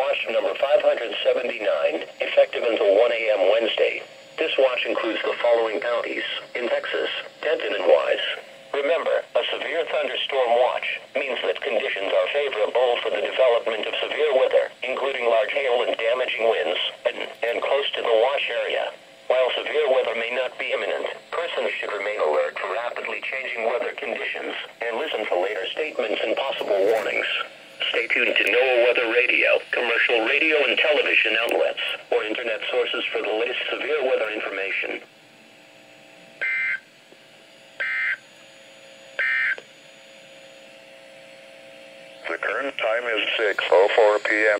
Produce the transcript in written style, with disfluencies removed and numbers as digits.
watch number 579, effective until 1 a.m. Wednesday. This watch includes the following counties in Texas: Denton and Wise. Remember, a severe thunderstorm watch means that conditions are favorable for the development of severe weather, including large hail and damaging winds, and close to the watch area. While severe weather may not be imminent, persons should remain alert for rapidly changing weather conditions and listen for later statements and possible warnings. Stay tuned to NOAA Weather Radio, commercial radio and television outlets, or internet sources for the latest severe weather information. The current time is 6:04 p.m.